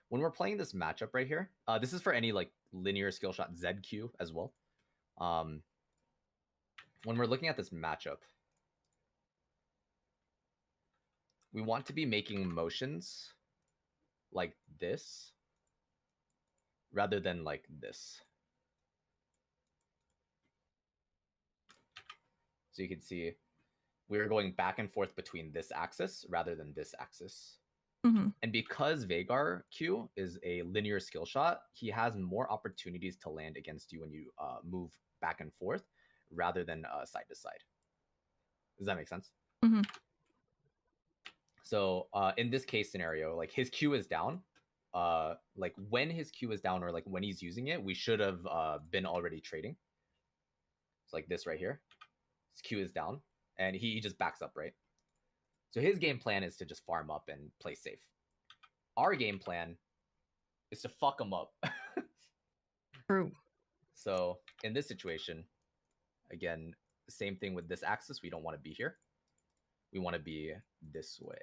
when we're playing this matchup right here, this is for any like linear skill shot ZQ as well. When we're looking at this matchup, we want to be making motions like this rather than like this. So you can see we're going back and forth between this axis rather than this axis. Mm-hmm. And because Veigar Q is a linear skill shot, he has more opportunities to land against you when you move back and forth rather than side to side. Does that make sense? Mm-hmm. So in this case scenario, like his Q is down. Like when his Q is down or like when he's using it, we should have been already trading. It's like this right here. His Q is down and he just backs up, right? So his game plan is to just farm up and play safe. Our game plan is to fuck him up. True. So in this situation, again, same thing with this axis. We don't want to be here. We want to be this way.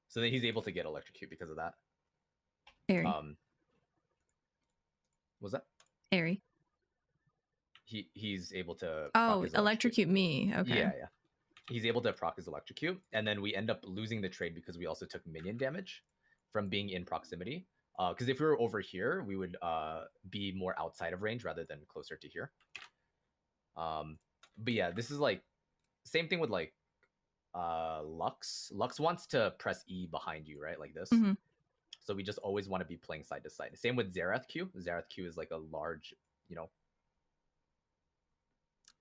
So then he's able to get Electrocute because of that. Aery. Was that? Aery. He's able to. Oh, Electrocute me. Okay. Yeah. He's able to proc his Electrocute, and then we end up losing the trade because we also took minion damage from being in proximity. Because if we were over here, we would be more outside of range rather than closer to here. But yeah, this is like same thing with like Lux. Lux wants to press E behind you, right? Like this. Mm-hmm. So we just always want to be playing side to side. Same with Xerath Q. Xerath Q is like a large,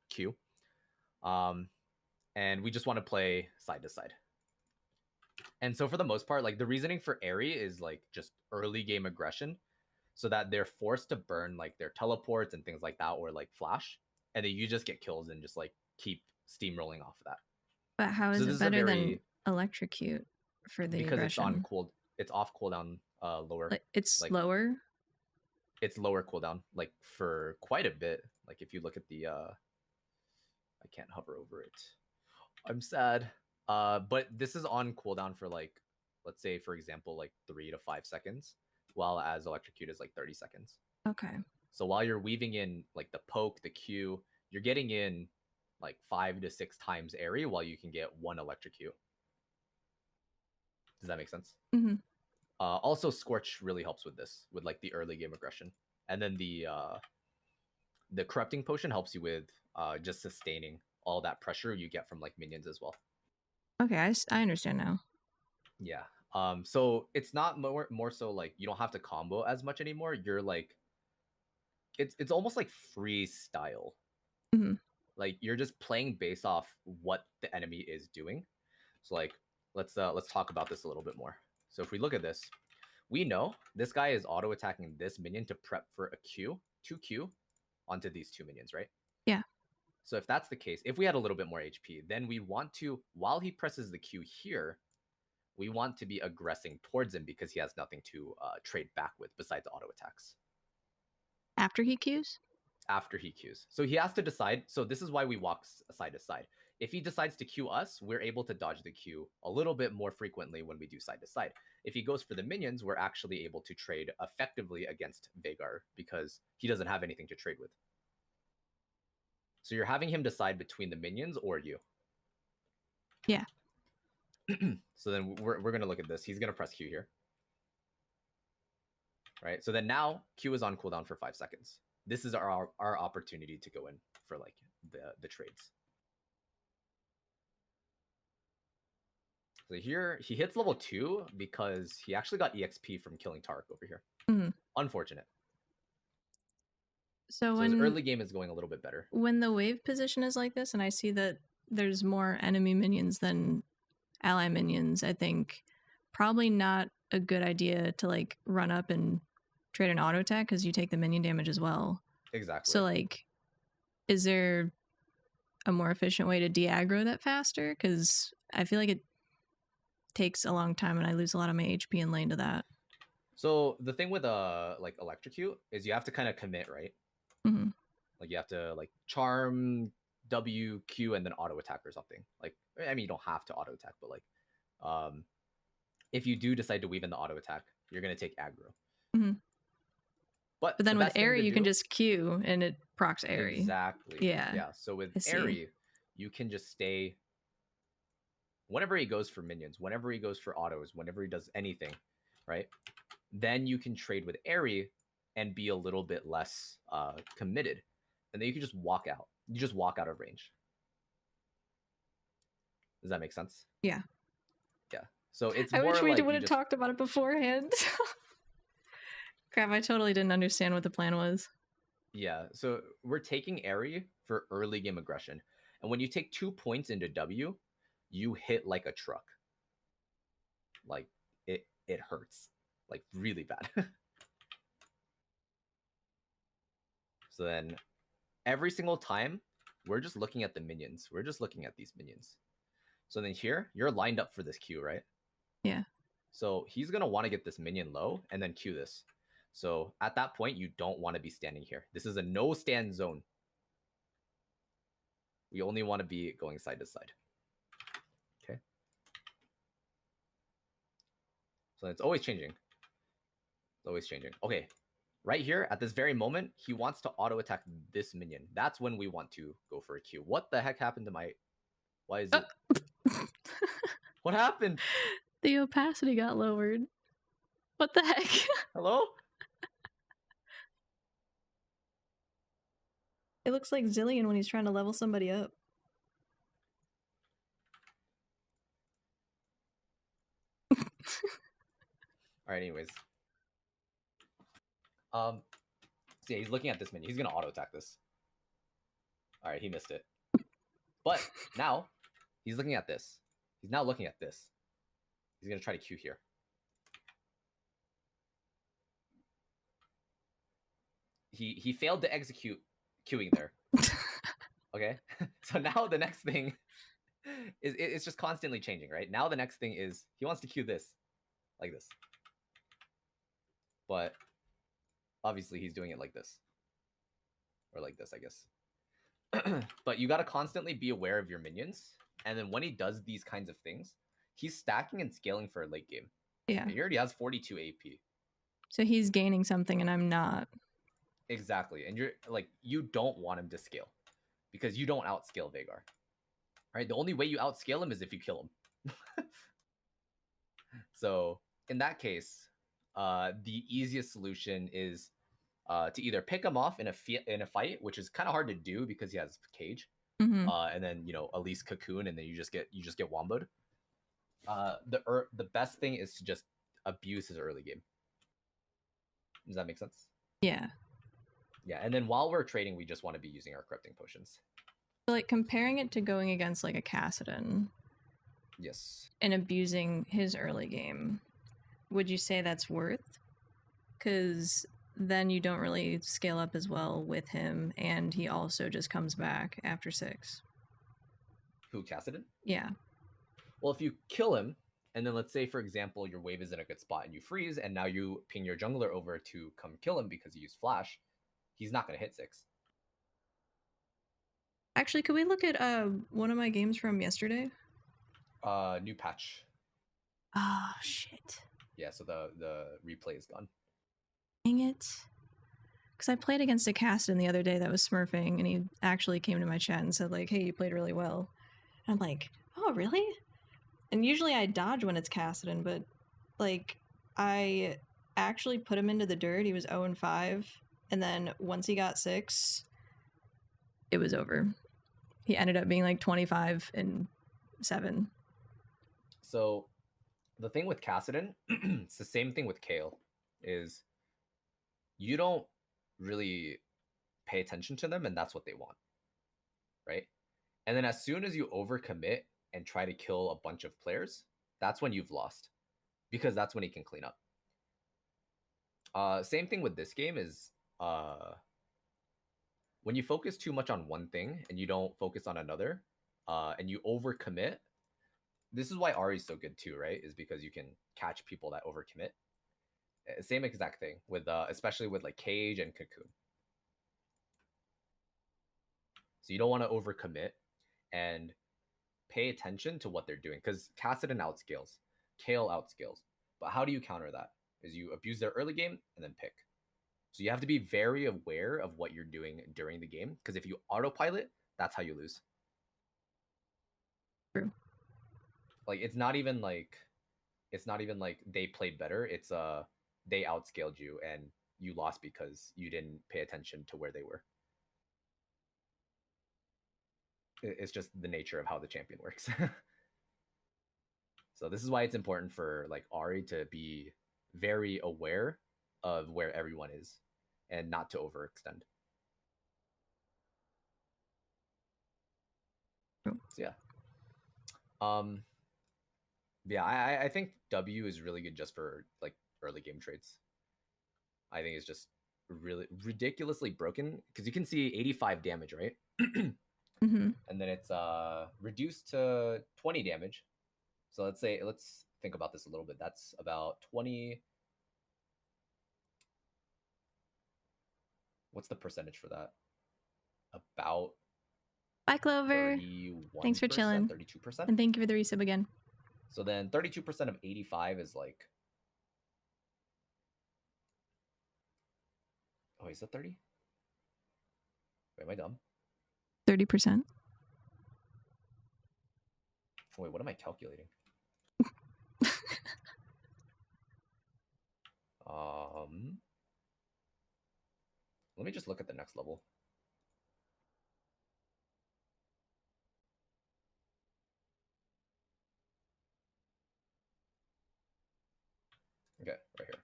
Q. And we just want to play side to side. And so for the most part, like the reasoning for Aery is like just early game aggression so that they're forced to burn like their teleports and things like that or like flash. And then you just get kills and just like keep steamrolling off of that. But how is it better than Electrocute for the because aggression? It's off cooldown lower. Like, it's slower? It's lower cooldown, like for quite a bit. Like if you look at the I can't hover over it. I'm sad. But this is on cooldown for like, let's say for example, like 3 to 5 seconds, while as Electrocute is like 30 seconds. Okay. So while you're weaving in like the poke, the Q, you're getting in like 5 to 6 times Aery while you can get 1 Electrocute. Does that make sense? Mm-hmm. Also, Scorch really helps with this, with like the early game aggression, and then the corrupting potion helps you with just sustaining all that pressure you get from like minions as well. Okay, I understand now. Yeah. So it's not more so like you don't have to combo as much anymore. You're like, it's almost like freestyle. Mm-hmm. Like you're just playing based off what the enemy is doing. So like let's talk about this a little bit more. So if we look at this, we know this guy is auto attacking this minion to prep for a Q, 2Q onto these 2 minions, right? Yeah. So if that's the case, if we had a little bit more HP, then we want to, while he presses the Q here, we want to be aggressing towards him because he has nothing to trade back with besides auto attacks. After he Qs? After he Qs. So he has to decide. So this is why we walk side to side. If he decides to Q us, we're able to dodge the Q a little bit more frequently when we do side to side. If he goes for the minions, we're actually able to trade effectively against Veigar because he doesn't have anything to trade with. So you're having him decide between the minions or you. Yeah. So then we're going to look at this. He's going to press Q here. Right? So then now Q is on cooldown for 5 seconds. This is our opportunity to go in for like the trades. So here he hits level 2 because he actually got EXP from killing Tarek over here. Mm-hmm. Unfortunate. So his early game is going a little bit better. When the wave position is like this, and I see that there's more enemy minions than ally minions, I think probably not a good idea to like run up and trade an auto attack because you take the minion damage as well. Exactly. So like, is there a more efficient way to de-aggro that faster? Because I feel like it takes a long time and I lose a lot of my HP in lane to that. So the thing with like Electrocute is you have to kind of commit, right? Mm-hmm. Like you have to like charm, W, Q, and then auto attack or something. Like, I mean, you don't have to auto attack, but like If you do decide to weave in the auto attack, you're going to take aggro. Mm-hmm. But then the with Aery, you can just Q and it procs Aery. Exactly. Yeah. So with Aery, you can just stay. Whenever he goes for minions, whenever he goes for autos, whenever he does anything, right? Then you can trade with Aery and be a little bit less committed. And then you can just walk out. You just walk out of range. Does that make sense? Yeah. Yeah. So it's I more wish we like would have talked about it beforehand. Crap, I totally didn't understand what the plan was. Yeah, so we're taking Aery for early game aggression. And when you take 2 points into W, you hit like a truck. Like it hurts. Like really bad. So then every single time, we're just looking at the minions. We're just looking at these minions. So then here, you're lined up for this Q, right? Yeah. So he's going to want to get this minion low and then Q this. So at that point, you don't want to be standing here. This is a no stand zone. We only want to be going side to side. Okay. So it's always changing. It's always changing. Okay. Right here, at this very moment, he wants to auto attack this minion. That's when we want to go for a Q. What the heck happened to my... Why is it... What happened? The opacity got lowered. What the heck? Hello? It looks like Zillion when he's trying to level somebody up. All right, anyways. So yeah, he's looking at this minion. He's going to auto attack this. All right, he missed it. But now, he's looking at this. He's now looking at this. He's going to try to Q here. He failed to execute queuing there. Okay? So now the next thing is it's just constantly changing, right? Now the next thing is he wants to queue this. Like this. But obviously he's doing it like this. Or like this, I guess. But you got to constantly be aware of your minions. And then when he does these kinds of things, he's stacking and scaling for a late game. Yeah. He already has 42 AP. So he's gaining something and I'm not. Exactly. And you're like, you don't want him to scale because you don't outscale Veigar. Right? The only way you outscale him is if you kill him. So in that case, the easiest solution is to either pick him off in a fight, which is kind of hard to do because he has cage, and then at least cocoon, and then you just get womboed. The best thing is to just abuse his early game. Does that make sense? Yeah. Yeah, and then while we're trading, we just want to be using our corrupting potions. So, like, comparing it to going against like a Kassadin. Yes. And abusing his early game, would you say that's worth? Because then you don't really scale up as well with him, and he also just comes back after 6. Who, Kassadin? Yeah. Well, if you kill him, and then let's say, for example, your wave is in a good spot and you freeze, and now you ping your jungler over to come kill him because you use flash, he's not going to hit 6. Actually, could we look at one of my games from yesterday? New patch. Oh, shit. Yeah, so the replay is gone. Dang it. Because I played against a Kassadin the other day that was smurfing, and he actually came to my chat and said, like, hey, you played really well. And I'm like, oh, really? And usually I dodge when it's Kassadin, but, like, I actually put him into the dirt. He was 0-5. And then once he got 6, it was over. He ended up being, like, 25-7. So the thing with Kassadin, it's the same thing with Kale, is you don't really pay attention to them, and that's what they want, right? And then as soon as you overcommit and try to kill a bunch of players, that's when you've lost, because that's when he can clean up. Same thing with this game is when you focus too much on one thing and you don't focus on another, and you overcommit. This is why Ahri is so good too, right? Is because you can catch people that overcommit. Same exact thing with especially with like Cage and Cocoon. So you don't want to overcommit, and pay attention to what they're doing, because Kassadin outscales, Kale outscales. But how do you counter that? Is you abuse their early game and then pick. So you have to be very aware of what you're doing during the game, because if you autopilot, that's how you lose. True. Like it's not even like they played better. It's they outscaled you and you lost because you didn't pay attention to where they were. It's just the nature of how the champion works. So this is why it's important for like Ahri to be very aware of where everyone is and not to overextend. So yeah. Yeah, I think W is really good just for like early game trades. I think it's just really ridiculously broken because you can see 85 damage, right? Mm-hmm. And then it's reduced to 20 damage. So let's think about this a little bit. That's about 20. What's the percentage for that? About Bye, Clover. 31%, Thanks for chilling. 32%. And thank you for the resub again. So then 32% of 85 is like, oh, is that 30? Wait, am I dumb? 30%. Wait, what am I calculating? Let me just look at the next level. Okay, right here.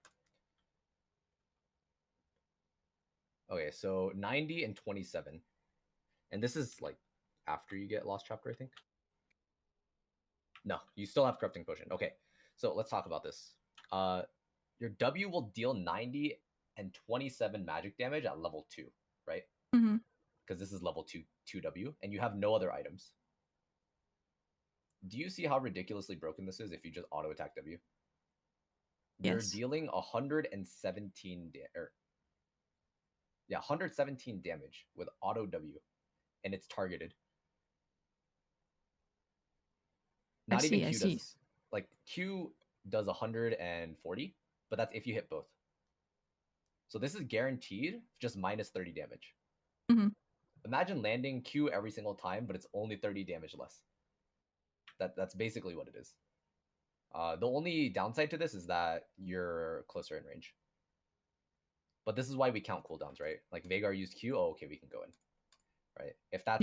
Okay, so 90 and 27. And this is like after you get Lost Chapter, I think. No, you still have Corrupting Potion. Okay, so let's talk about this. Your W will deal 90 and 27 magic damage at level 2, right? Mm-hmm. Because this is level 2 W, and you have no other items. Do you see how ridiculously broken this is if you just auto attack W? You're dealing 117 117 damage with auto W, and it's targeted. Not even Q does, like Q does 140, but that's if you hit both. So this is guaranteed just minus 30 damage. Mm-hmm. Imagine landing Q every single time, but it's only 30 damage less. That's basically what it is. The only downside to this is that you're closer in range. But this is why we count cooldowns, right? Like Veigar used Q, oh, okay, we can go in. Right? If that's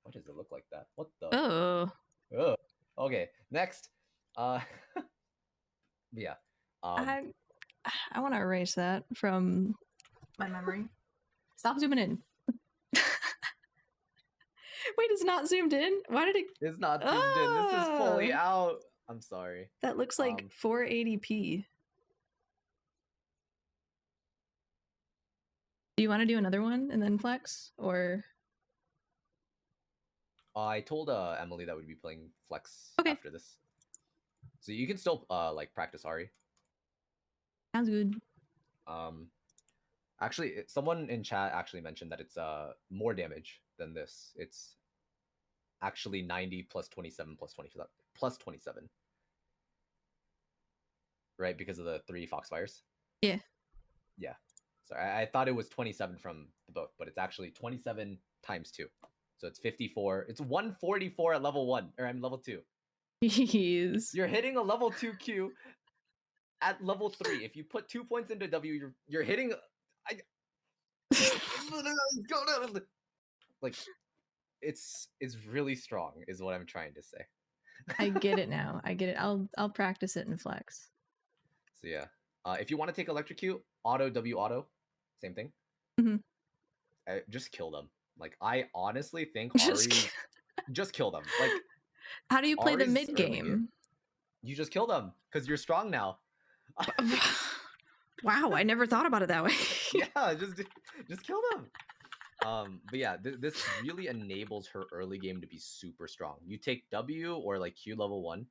what does it look like that? What the? Oh. Okay, next. Yeah. I want to erase that from my memory. Stop zooming in. Wait, it's not zoomed in? Why did it? It's not zoomed in. This is fully out. I'm sorry. That looks like 480p. Do you want to do another one and then flex, or? I told Emily that we'd be playing flex after this, so you can still like practice Ahri. Sounds good. Actually, someone in chat actually mentioned that it's more damage than this. It's actually 90 plus 27 plus 20 plus 27. Right, because of the 3 Foxfires? Yeah. Yeah. Sorry, I thought it was 27 from the both, but it's actually 27 times 2. So it's 54. It's 144 at level 1, or I'm level 2. Jeez. You're hitting a level 2 Q at level 3. If you put 2 points into W, you're hitting like it's really strong is what I'm trying to say. I get it now. I get it. I'll practice it in flex. So yeah. If you want to take Electrocute, auto W auto, same thing. Mm-hmm. Just kill them. Like I honestly think Ahri just kill them. Like how do you play the mid game? You just kill them because you're strong now. Wow, I never thought about it that way. Yeah, just kill them. But yeah, this really enables her early game to be super strong. You take W or like Q level 1,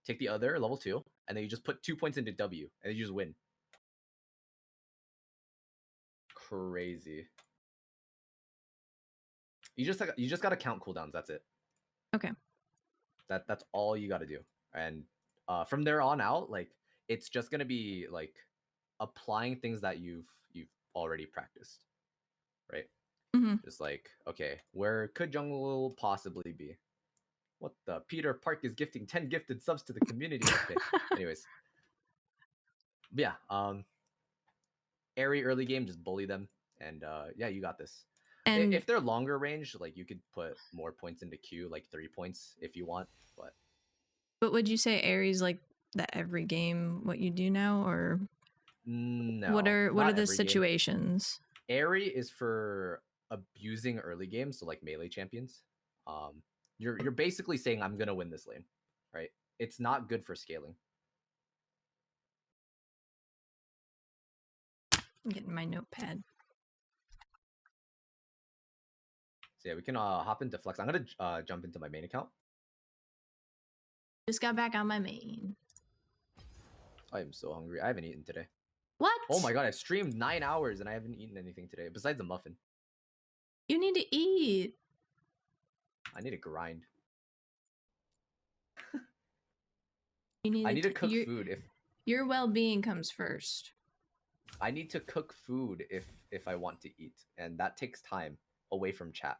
take the other level 2, and then you just put 2 points into W, and then you just win. Crazy. You just gotta count cooldowns. That's it. Okay. That's all you gotta do. And from there on out, like it's just gonna be like applying things that you've already practiced, right? Mm-hmm. Just like, okay, where could jungle possibly be? What the Peter Park is gifting 10 gifted subs to the community. Okay. Anyways. But yeah, Aery early game, just bully them. And yeah, you got this. And if they're longer range, like you could put more points into Q, like 3 points if you want. but would you say Aery's like the every game what you do now, or no? what are the every situations? Game. Aery is for abusing early games, so like melee champions. You're basically saying I'm gonna win this lane, right? It's not good for scaling. I'm getting my notepad. So yeah, we can hop into Flex. I'm gonna jump into my main account. Just got back on my main. I am so hungry. I haven't eaten today. What? Oh my god, I streamed 9 hours and I haven't eaten anything today besides a muffin. You need to eat. I need to grind. I need to cook food if your well-being comes first. I need to cook food if I want to eat, and that takes time away from chat.